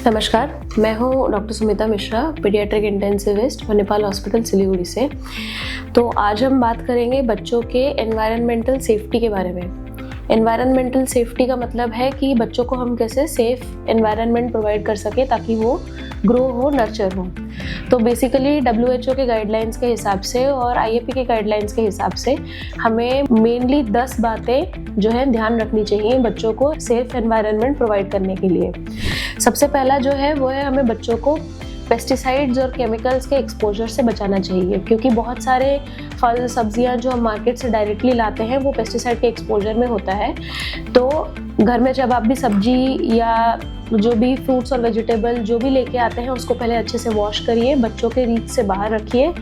नमस्कार, मैं हूँ doctor Sumita Mishra, paediatric intensivist Manipal hospital Siliguri से। तो आज हम बात करेंगे बच्चों के एनवायरनमेंटल सेफ्टी के बारे में। एनवायरनमेंटल सेफ्टी का मतलब है कि बच्चों को हम कैसे सेफ एनवायरनमेंट प्रोवाइड कर सकें ताकि वो ग्रो हो, नर्चर हो। तो बेसिकली WHO के गाइडलाइंस के हिसाब से और IAP के गाइडलाइंस के हिसाब से हमें मेनली 10 बातें जो है ध्यान रखनी चाहिए बच्चों को सेफ एनवायरनमेंट प्रोवाइड करने के लिए। सबसे पहला जो है वो है हमें बच्चों को पेस्टिसाइड्स और केमिकल्स के एक्सपोजर से बचाना चाहिए, क्योंकि बहुत सारे फल सब्जियां जो हम मार्केट से डायरेक्टली लाते हैं वो पेस्टिसाइड के एक्सपोजर में होता है। तो घर में जब आप भी सब्जी या जो भी फ्रूट्स और वेजिटेबल जो भी लेके आते हैं उसको पहले अच्छे से वॉश करिए, बच्चों के रीच से बाहर रखिए।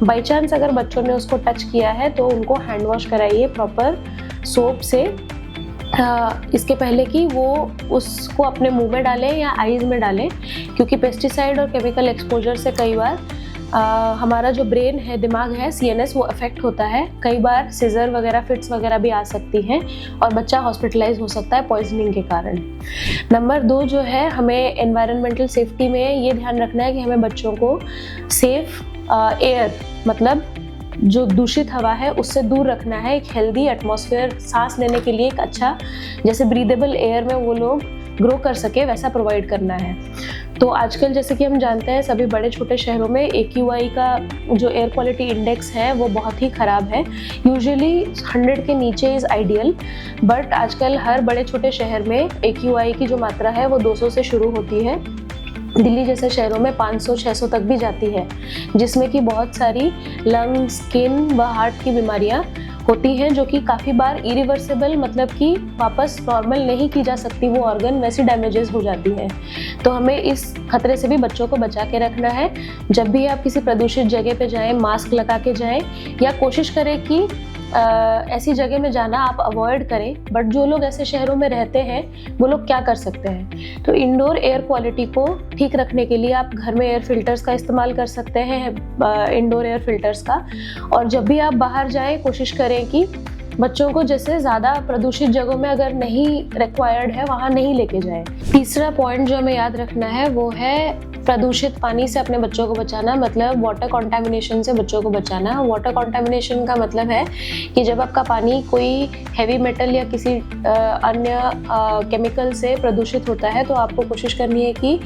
बाई चांस अगर बच्चों ने उसको टच किया है तो उनको हैंड वॉश कराइए प्रॉपर सोप से, इसके पहले कि वो उसको अपने मुंह में डालें या आईज में डालें, क्योंकि पेस्टिसाइड और केमिकल एक्सपोजर से कई बार हमारा जो ब्रेन है, दिमाग है, CNS वो अफेक्ट होता है। कई बार सीजर वगैरह, फिट्स वगैरह भी आ सकती हैं और बच्चा हॉस्पिटलाइज हो सकता है पॉइजनिंग के कारण। नंबर 2 जो है, हमें एनवायरनमेंटल सेफ्टी में ये ध्यान रखना है कि हमें बच्चों को सेफ एयर, मतलब जो दूषित हवा है उससे दूर रखना है। एक हेल्दी एटमॉस्फेयर सांस लेने के लिए एक अच्छा, जैसे ब्रीदेबल एयर में वो लोग ग्रो कर सके वैसा प्रोवाइड करना है। तो आजकल जैसे कि हम जानते हैं सभी बड़े छोटे शहरों में AQI का जो एयर क्वालिटी इंडेक्स है वो बहुत ही ख़राब है। यूजुअली 100 के नीचे इज़ आइडियल, बट आजकल हर बड़े छोटे शहर में AQI की जो मात्रा है वो 200 से शुरू होती है। दिल्ली जैसे शहरों में 500-600 तक भी जाती है, जिसमें कि बहुत सारी लंग, स्किन व हार्ट की बीमारियां होती हैं, जो कि काफ़ी बार इरिवर्सिबल, मतलब कि वापस नॉर्मल नहीं की जा सकती वो ऑर्गन, वैसी डैमेजेस हो जाती हैं। तो हमें इस खतरे से भी बच्चों को बचा के रखना है। जब भी आप किसी प्रदूषित जगह पे जाएं, मास्क लगा के जाएं, या कोशिश करें कि ऐसी जगह में जाना आप अवॉइड करें। बट जो लोग ऐसे शहरों में रहते हैं वो लोग क्या कर सकते हैं, तो इंडोर एयर क्वालिटी को ठीक रखने के लिए आप घर में एयर फिल्टर्स का इस्तेमाल कर सकते हैं, इंडोर एयर फिल्टर्स का। और जब भी आप बाहर जाएं कोशिश करें कि बच्चों को जैसे ज़्यादा प्रदूषित जगहों में अगर नहीं रिक्वायर्ड है वहाँ नहीं लेके जाएं। तीसरा पॉइंट जो हमें याद रखना है वो है प्रदूषित पानी से अपने बच्चों को बचाना, मतलब वाटर कंटामिनेशन से बच्चों को बचाना। वाटर कंटामिनेशन का मतलब है कि जब आपका पानी कोई हैवी मेटल या किसी अन्य केमिकल से प्रदूषित होता है तो आपको कोशिश करनी है कि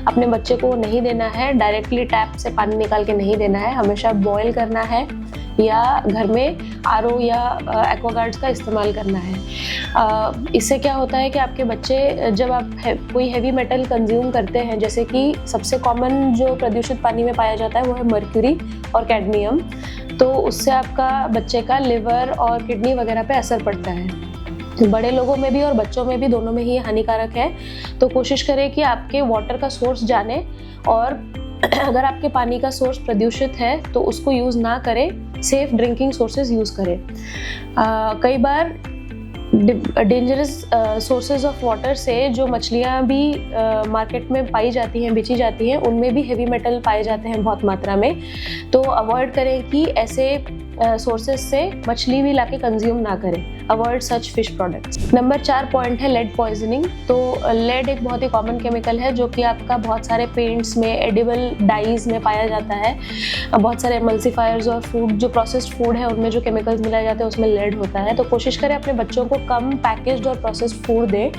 अपने बच्चे को नहीं देना है, डायरेक्टली टैप से पानी निकाल के नहीं देना है, हमेशा बॉयल करना है या घर में RO या एक्वागार्ड्स का इस्तेमाल करना है। इससे क्या होता है कि आपके बच्चे जब आप कोई हैवी मेटल कंज्यूम करते हैं, जैसे कि सबसे कॉमन जो प्रदूषित पानी में पाया जाता है वो है मर्क्यूरी और कैडमियम, तो उससे आपका बच्चे का लिवर और किडनी वगैरह पे असर पड़ता है। बड़े लोगों में भी और बच्चों में भी, दोनों में ही हानिकारक है। तो कोशिश करें कि आपके वाटर का सोर्स जाने, और अगर आपके पानी का सोर्स प्रदूषित है तो उसको यूज़ ना करें, सेफ ड्रिंकिंग सोर्सेज यूज़ करें। कई बार डेंजरस सोर्सेज ऑफ वाटर से जो मछलियाँ भी मार्केट में पाई जाती हैं, बेची जाती हैं, उनमें भी हेवी मेटल पाए जाते हैं बहुत मात्रा में। तो अवॉइड करें कि ऐसे सोर्सेज से मछली भी लाके कंज्यूम ना करें। Avoid such fish products. Number 4 point है लेड पॉइजनिंग। तो लेड एक बहुत ही कॉमन केमिकल है जो कि आपका बहुत सारे पेंट्स में, एडिबल डाइज में पाया जाता है। बहुत सारे एमल्सिफायर्स और फूड, जो प्रोसेस्ड फूड है उनमें जो केमिकल्स मिलाए जाते हैं उसमें लेड होता है। तो कोशिश करें अपने बच्चों को कम पैकेज्ड और प्रोसेस्ड फूड दें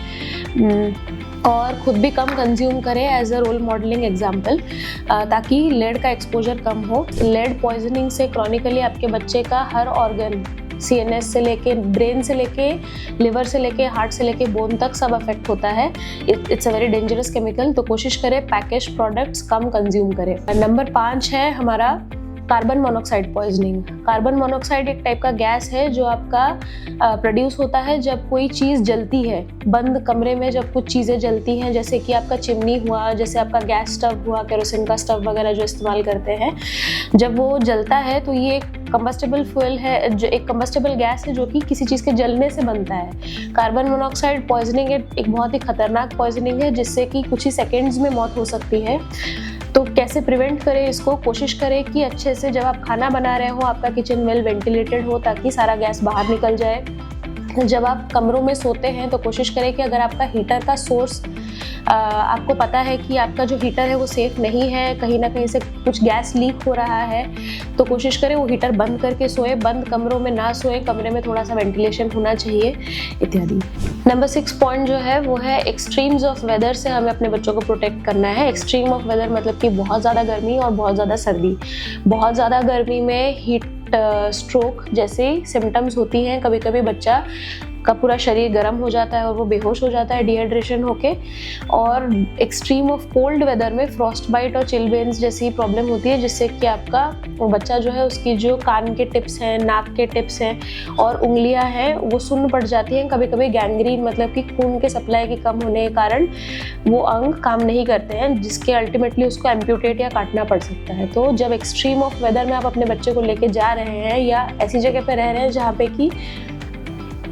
और खुद भी कम कंज्यूम करें as a role modelling example, ताकि लेड का एक्सपोजर कम हो। लेड पॉइजनिंग से क्रॉनिकली आपके बच्चे का हर ऑर्गन, CNS से लेके, ब्रेन से लेके, लिवर से लेके, हार्ट से लेके, बोन तक सब अफेक्ट होता है। It's a very dangerous chemical. तो कोशिश करें पैकेज प्रोडक्ट्स कम कंज्यूम करें। नंबर 5 है हमारा carbon monoxide poisoning. Carbon monoxide एक टाइप का गैस है जो आपका प्रोड्यूस होता है जब कोई चीज़ जलती है। बंद कमरे में जब कुछ चीज़ें जलती हैं, जैसे कि आपका चिमनी हुआ, जैसे आपका गैस स्टव हुआ, केरोसिन का स्टव वगैरह जो इस्तेमाल करते हैं, जब वो जलता है तो ये एक कंबस्टेबल फ्यूल है, जो एक कंबस्टेबल गैस है जो कि किसी चीज़ के जलने से बनता है। कार्बन मोनोऑक्साइड पॉइजनिंग एक बहुत ही खतरनाक पॉइजनिंग है जिससे कि कुछ ही सेकेंड्स में मौत हो सकती है। तो कैसे प्रिवेंट करें इसको? कोशिश करें कि अच्छे से जब आप खाना बना रहे हो आपका किचन वेल वेंटिलेटेड हो ताकि सारा गैस बाहर निकल जाए। जब आप कमरों में सोते हैं तो कोशिश करें कि अगर आपका हीटर का सोर्स आपको पता है कि आपका जो हीटर है वो सेफ़ नहीं है, कहीं ना कहीं से कुछ गैस लीक हो रहा है, तो कोशिश करें वो हीटर बंद करके सोए, बंद कमरों में ना सोए, कमरे में थोड़ा सा वेंटिलेशन होना चाहिए इत्यादि। नंबर 6 पॉइंट जो है वो है एक्सट्रीम्स ऑफ वेदर से हमें अपने बच्चों को प्रोटेक्ट करना है। एक्सट्रीम ऑफ वेदर मतलब कि बहुत ज़्यादा गर्मी और बहुत ज़्यादा सर्दी। बहुत ज़्यादा गर्मी में हीट स्ट्रोक जैसी सिम्टम्स होती हैं, कभी कभी बच्चा का पूरा शरीर गर्म हो जाता है और वो बेहोश हो जाता है डिहाइड्रेशन होके। और एक्सट्रीम ऑफ कोल्ड वेदर में फ्रॉस्ट बाइट और चिलबेन्स जैसी प्रॉब्लम होती है, जिससे कि आपका बच्चा जो है उसकी जो कान के टिप्स हैं, नाक के टिप्स हैं और उंगलियां हैं वो सुन्न पड़ जाती हैं। कभी कभी गैंग्रीन मतलब कि खून के सप्लाई के कम होने के कारण वो अंग काम नहीं करते हैं, जिसके अल्टीमेटली उसको एम्प्यूटेट या काटना पड़ सकता है। तो जब एक्सट्रीम ऑफ वेदर में आप अपने बच्चे को लेके जा रहे हैं या ऐसी जगह पे रह रहे हैं जहाँ पे कि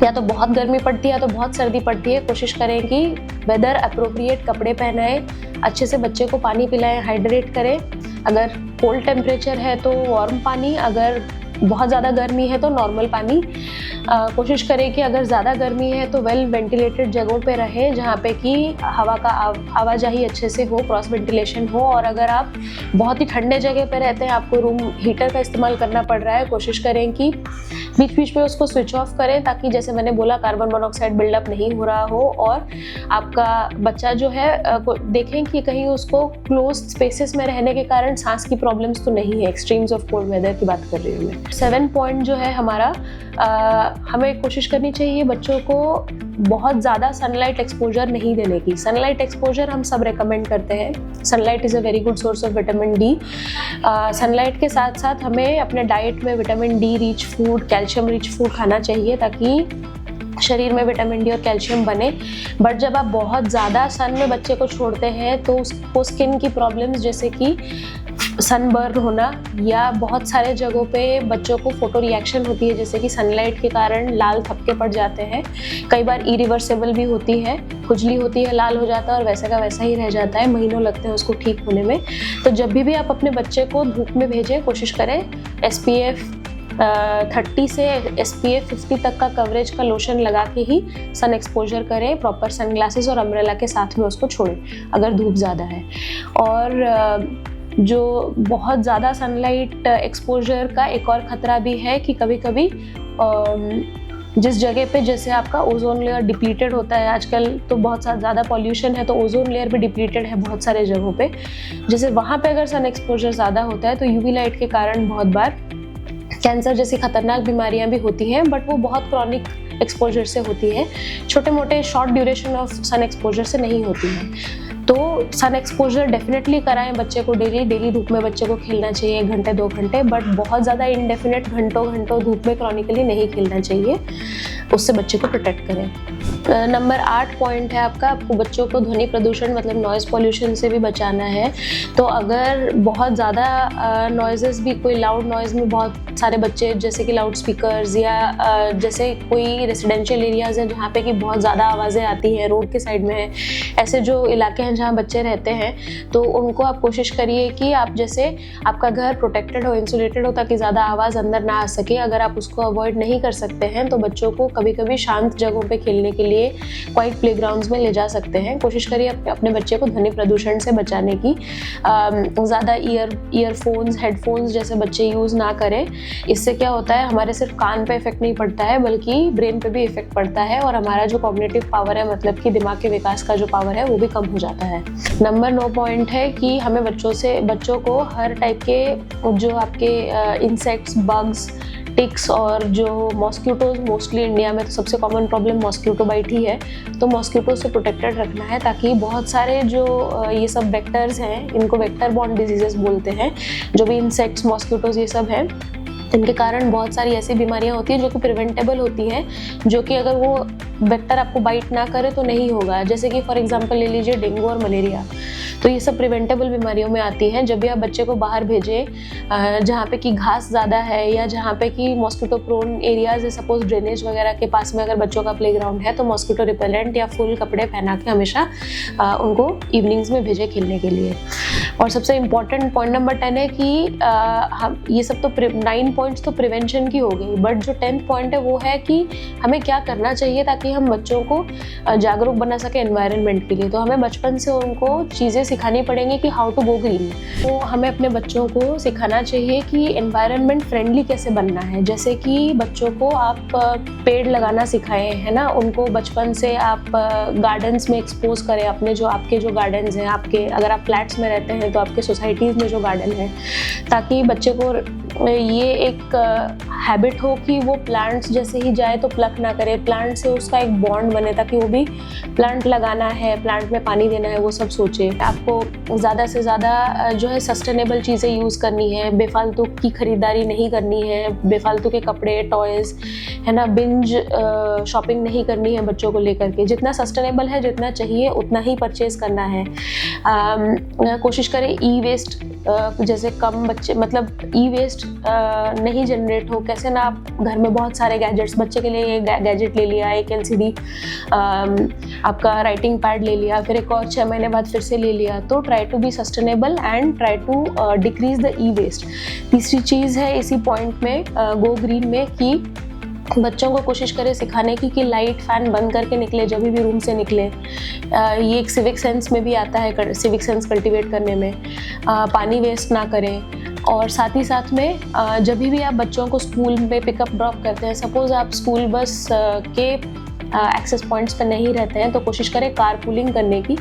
या तो बहुत गर्मी पड़ती है या तो बहुत सर्दी पड़ती है, कोशिश करें कि वेदर अप्रोप्रिएट कपड़े पहनाएं, अच्छे से बच्चे को पानी पिलाएं, हाइड्रेट करें। अगर कोल्ड टेम्परेचर है तो वार्म पानी, अगर बहुत ज़्यादा गर्मी है तो नॉर्मल पानी। कोशिश करें कि अगर ज़्यादा गर्मी है तो वेल वेंटिलेटेड जगहों पे रहें जहाँ पे कि हवा का आवाजाही अच्छे से हो, क्रॉस वेंटिलेशन हो। और अगर आप बहुत ही ठंडे जगह पे रहते हैं, आपको रूम हीटर का इस्तेमाल करना पड़ रहा है, कोशिश करें कि बीच बीच में उसको स्विच ऑफ करें, ताकि जैसे मैंने बोला कार्बन मोनोऑक्साइड बिल्डअप नहीं हो रहा हो। और आपका बच्चा जो है देखें कि कहीं उसको क्लोज स्पेसेस में रहने के कारण सांस की प्रॉब्लम्स तो नहीं है। एक्सट्रीम्स ऑफ कोल्ड वेदर की बात कर रही हूँ मैं। 7 पॉइंट जो है हमारा, हमें कोशिश करनी चाहिए बच्चों को बहुत ज़्यादा सनलाइट एक्सपोजर नहीं देने की। सनलाइट एक्सपोजर हम सब रेकमेंड करते हैं। Sunlight is a very good source of vitamin D. Sunlight के साथ साथ हमें अपने डाइट में vitamin D rich food, calcium rich food खाना चाहिए ताकि शरीर में विटामिन डी और कैल्शियम बने। बट जब आप बहुत ज़्यादा सन में बच्चे को छोड़ते हैं तो उसको स्किन की प्रॉब्लम्स जैसे कि सनबर्न होना या बहुत सारे जगहों पे बच्चों को फोटो रिएक्शन होती है, जैसे कि सनलाइट के कारण लाल थपके पड़ जाते हैं। कई बार इरिवर्सिबल भी होती है, खुजली होती है, लाल हो जाता है और वैसा का वैसा ही रह जाता है, महीनों लगते हैं उसको ठीक होने में। तो जब भी आप अपने बच्चे को धूप में भेजें, कोशिश करें SPF 30 से SPF 50 तक का कवरेज का लोशन लगा के ही सन एक्सपोजर करें। प्रॉपर सनग्लासेस और अम्ब्रेला के साथ में उसको छोड़ें अगर धूप ज़्यादा है। और जो बहुत ज़्यादा सनलाइट एक्सपोजर का एक और ख़तरा भी है कि कभी कभी जिस जगह पे जैसे आपका ओजोन लेयर डिप्लीटेड होता है आजकल, तो बहुत ज़्यादा पॉल्यूशन है तो ओजोन लेयर भी डिप्लीटेड है बहुत सारे जगहों पे। जैसे वहाँ पे अगर सन एक्सपोजर ज़्यादा होता है तो UV लाइट के कारण बहुत बार कैंसर जैसी खतरनाक बीमारियां भी होती हैं, बट वो बहुत क्रॉनिक एक्सपोजर से होती है, छोटे मोटे short duration of sun exposure से नहीं होती है। तो सन एक्सपोजर डेफिनेटली कराएं बच्चे को। डेली धूप में बच्चे को खेलना चाहिए 1 घंटे 2 घंटे, बट बहुत ज़्यादा इंडेफिनेट घंटों धूप में क्रॉनिकली नहीं खेलना चाहिए, उससे बच्चे को प्रोटेक्ट करें। नंबर 8 पॉइंट है आपको बच्चों को ध्वनि प्रदूषण मतलब नॉइज़ पॉल्यूशन से भी बचाना है। तो अगर बहुत ज़्यादा नॉइज़ेस भी, कोई लाउड नॉइज़ में बहुत सारे बच्चे, जैसे कि लाउड स्पीकर्स या जैसे कोई रेसिडेंशियल एरियाज़ हैं जहाँ पे कि बहुत ज़्यादा आवाज़ें आती हैं, रोड के साइड में है, ऐसे जो इलाके हैं जहाँ बच्चे रहते हैं, तो उनको आप कोशिश करिए कि आप जैसे आपका घर प्रोटेक्टेड हो, इंसुलेटेड हो, ताकि ज़्यादा आवाज़ अंदर ना आ सके। अगर आप उसको अवॉइड नहीं कर सकते हैं तो बच्चों को कभी कभी शांत जगहों पे खेलने के लिए क्वाइट प्लेग्राउंड्स में ले जा सकते हैं। कोशिश करिए अपने बच्चे को ध्वनि प्रदूषण से बचाने की। ज़्यादा ईयरफोन्स, हेडफोन्स जैसे बच्चे यूज़ ना करें। इससे क्या होता है, हमारे सिर्फ कान पे इफेक्ट नहीं पड़ता है बल्कि ब्रेन पे भी इफेक्ट पड़ता है और हमारा जो कॉग्निटिव पावर है, मतलब कि दिमाग के विकास का जो पावर है, वो भी कम हो जाता है। नंबर 9 पॉइंट है कि हमें बच्चों को हर टाइप के जो आपके इंसेक्ट्स, बग्स, टिक्स और जो मॉस्किटोज, मोस्टली इंडिया में तो सबसे कॉमन प्रॉब्लम मॉस्किटो बाइट ही है, तो मॉस्किटो से प्रोटेक्टेड रखना है, ताकि बहुत सारे जो ये सब वेक्टर्स हैं, इनको वेक्टर बॉर्न डिजीजेस बोलते हैं, जो भी इंसेक्ट्स, मॉस्किटोज ये सब हैं, इनके कारण बहुत सारी ऐसी बीमारियां होती हैं जो कि प्रिवेंटेबल होती हैं, जो कि अगर वो वेक्टर आपको बाइट ना करे तो नहीं होगा। जैसे कि फॉर एग्जांपल ले लीजिए डेंगू और मलेरिया, तो ये सब प्रिवेंटेबल बीमारियों में आती हैं। जब भी आप बच्चे को बाहर भेजें जहाँ पे कि घास ज़्यादा है या जहाँ पे कि मॉस्किटो प्रोन एरियाज है, सपोज ड्रेनेज वगैरह के पास में अगर बच्चों का प्लेग्राउंड है, तो मॉस्किटो रिपेलेंट या फुल कपड़े पहना के हमेशा उनको इवनिंग्स में भेजें खेलने के लिए। और सबसे इम्पॉर्टेंट पॉइंट नंबर 10 है कि हम ये सब तो 9 पॉइंट्स तो प्रिवेंशन की हो गई, बट जो 10th पॉइंट है वो है कि हमें क्या करना चाहिए ताकि हम बच्चों को जागरूक बना सके एनवायरनमेंट के लिए। तो हमें बचपन से उनको चीज़ें सिखानी पड़ेंगी कि हाउ टू गो ग्रीन। तो हमें अपने बच्चों को सिखाना चाहिए कि एनवायरनमेंट फ्रेंडली कैसे बनना है, जैसे कि बच्चों को आप पेड़ लगाना सिखाएं, है ना, उनको बचपन से आप गार्डन्स में एक्सपोज करें, अपने जो आपके जो गार्डन्स हैं, आपके अगर आप फ्लैट्स में रहते हैं तो आपके सोसाइटीज़ में जो गार्डन है, ताकि बच्चे को ये एक हैबिट हो कि वो प्लांट्स जैसे ही जाए तो प्लक ना करे, प्लांट से उसका एक बॉन्ड बने ताकि वो भी प्लांट लगाना है, प्लांट में पानी देना है, वो सब सोचे। आपको ज़्यादा से ज़्यादा जो है सस्टेनेबल चीज़ें यूज़ करनी है, बेफालतू की खरीदारी नहीं करनी है, बेफालतू के कपड़े, टॉयज़, है ना, बिंज शॉपिंग नहीं करनी है बच्चों को लेकर के। जितना सस्टेनेबल है, जितना चाहिए उतना ही परचेज़ करना है। कोशिश करें ई वेस्ट जैसे कम बच्चे, मतलब ई वेस्ट नहीं जनरेट हो। कैसे ना, आप घर में बहुत सारे गैजेट्स, बच्चे के लिए ये गैजेट ले लिया, एक LCD, आपका राइटिंग पैड ले लिया, फिर एक और 6 महीने बाद फिर से ले लिया। तो try to be sustainable and try to decrease the e waste. तीसरी चीज़ है इसी पॉइंट में गो ग्रीन में कि बच्चों को कोशिश करें सिखाने की कि लाइट फैन बंद करके निकले जब भी रूम से निकले। ये एक सिविक सेंस में भी आता है, सिविक सेंस कल्टीवेट करने में। पानी वेस्ट ना करें। और साथ ही साथ में जब भी आप बच्चों को स्कूल में पिकअप ड्रॉप करते हैं, सपोज़ आप स्कूल बस के एक्सेस पॉइंट्स पर नहीं रहते हैं, तो कोशिश करें कार पूलिंग करने की,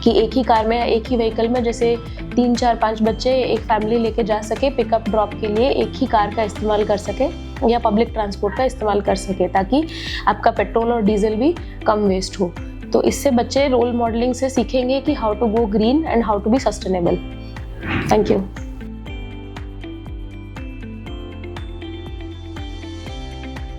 कि एक ही कार में, एक ही व्हीकल में जैसे 3, 4, 5 बच्चे एक फैमिली लेके जा सके पिकअप ड्रॉप के लिए, एक ही कार का इस्तेमाल कर सके या पब्लिक ट्रांसपोर्ट का इस्तेमाल कर सके, ताकि आपका पेट्रोल और डीजल भी कम वेस्ट हो। तो इससे बच्चे रोल मॉडलिंग से सीखेंगे कि how to go green and how to be sustainable. Thank you.